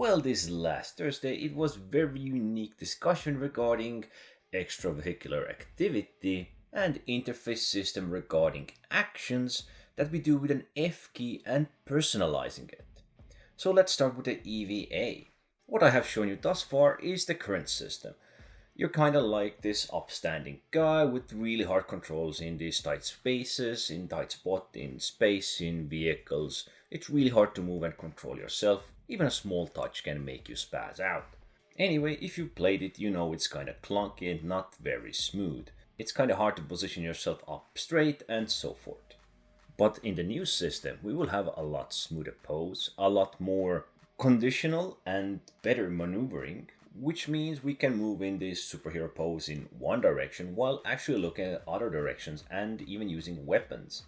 Well, this last Thursday it was very unique discussion regarding extravehicular activity and interface system regarding actions that we do with an F key and personalizing it. So let's start with the EVA. What I have shown you thus far is the current system. You're kind of like this upstanding guy with really hard controls in these tight spaces, in tight spot, in space, in vehicles. It's really hard to move and control yourself. Even a small touch can make you spaz out. Anyway, if you played it, you know it's kind of clunky and not very smooth. It's kind of hard to position yourself up straight and so forth. But in the new system, we will have a lot smoother pose, a lot more conditional and better maneuvering, which means we can move in this superhero pose in one direction while actually looking at other directions and even using weapons.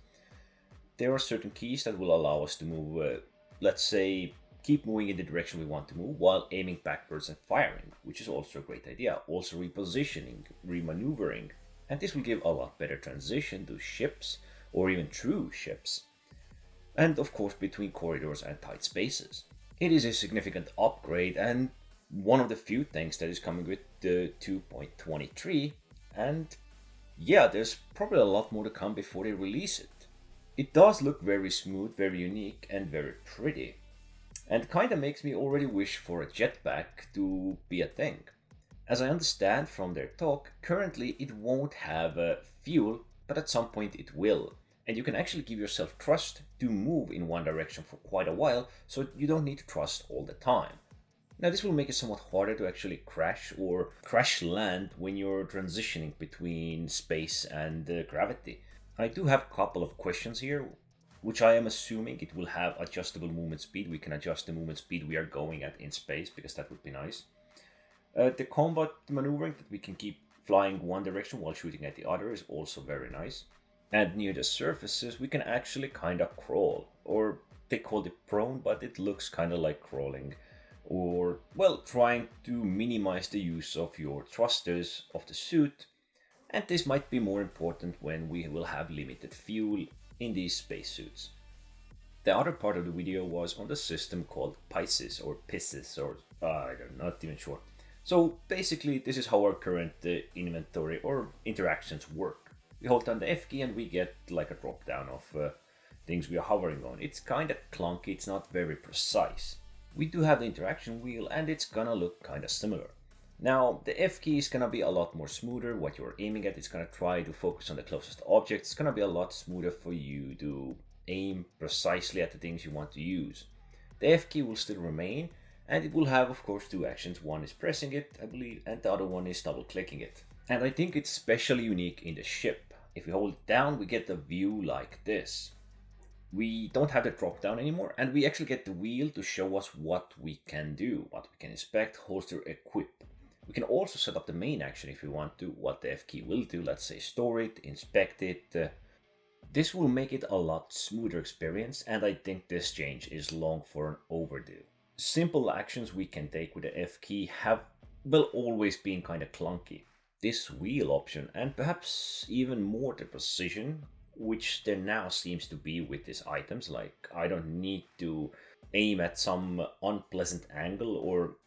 There are certain keys that will allow us to move, let's say, keep moving in the direction we want to move while aiming backwards and firing, which is also a great idea. Also repositioning, remaneuvering, and this will give a lot better transition to ships or even through ships, and of course between corridors and tight spaces. It is a significant upgrade and one of the few things that is coming with the 2.23, and yeah, there's probably a lot more to come before they release it. It does look very smooth, very unique, and very pretty, and kinda makes me already wish for a jetpack to be a thing. As I understand from their talk, currently it won't have fuel, but at some point it will. And you can actually give yourself thrust to move in one direction for quite a while, so you don't need to thrust all the time. Now this will make it somewhat harder to actually crash or crash land when you're transitioning between space and gravity. I do have a couple of questions here, which I am assuming it will have adjustable movement speed. We can adjust the movement speed we are going at in space, because that would be nice. The combat maneuvering, that we can keep flying one direction while shooting at the other, is also very nice. And near the surfaces, we can actually kind of crawl, or they call it prone, but it looks kind of like crawling, or, well, trying to minimize the use of your thrusters of the suit. And this might be more important when we will have limited fuel in these spacesuits. The other part of the video was on the system called Pisces, or Pisces, or I'm not even sure. So basically, this is how our current inventory or interactions work. We hold down the F key and we get like a drop down of things we are hovering on. It's kind of clunky, it's not very precise. We do have the interaction wheel and it's gonna look kind of similar. Now, the F key is gonna be a lot more smoother. What you're aiming at, it's gonna try to focus on the closest object. It's gonna be a lot smoother for you to aim precisely at the things you want to use. The F key will still remain, and it will have, of course, two actions. One is pressing it, I believe, and the other one is double clicking it. And I think it's especially unique in the ship. If we hold it down, we get a view like this. We don't have the drop down anymore, and we actually get the wheel to show us what we can do, what we can inspect, holster, equip. We can also set up the main action if we want to, what the F key will do. Let's say store it, inspect it. This will make it a lot smoother experience, and I think this change is long for an overdue. Simple actions we can take with the F key have, well, always been kind of clunky. This wheel option, and perhaps even more the precision, which there now seems to be with these items, like I don't need to aim at some unpleasant angle or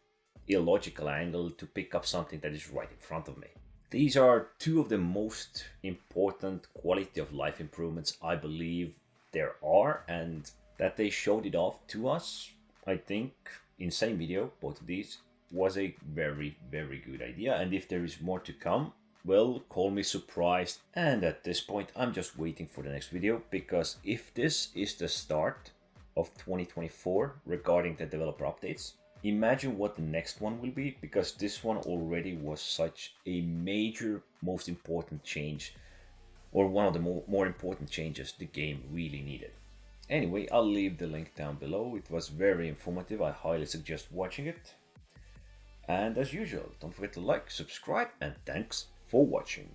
illogical angle to pick up something that is right in front of me. These are two of the most important quality of life improvements I believe there are, and that they showed it off to us, I think, in same video, both of these, was a very, very good idea. And if there is more to come, well, call me surprised. And at this point, I'm just waiting for the next video, because if this is the start of 2024 regarding the developer updates, imagine what the next one will be, because this one already was such a major, most important change, or one of the more important changes the game really needed. Anyway, I'll leave the link down below. It was very informative. I highly suggest watching it. And as usual, don't forget to like, subscribe, and thanks for watching.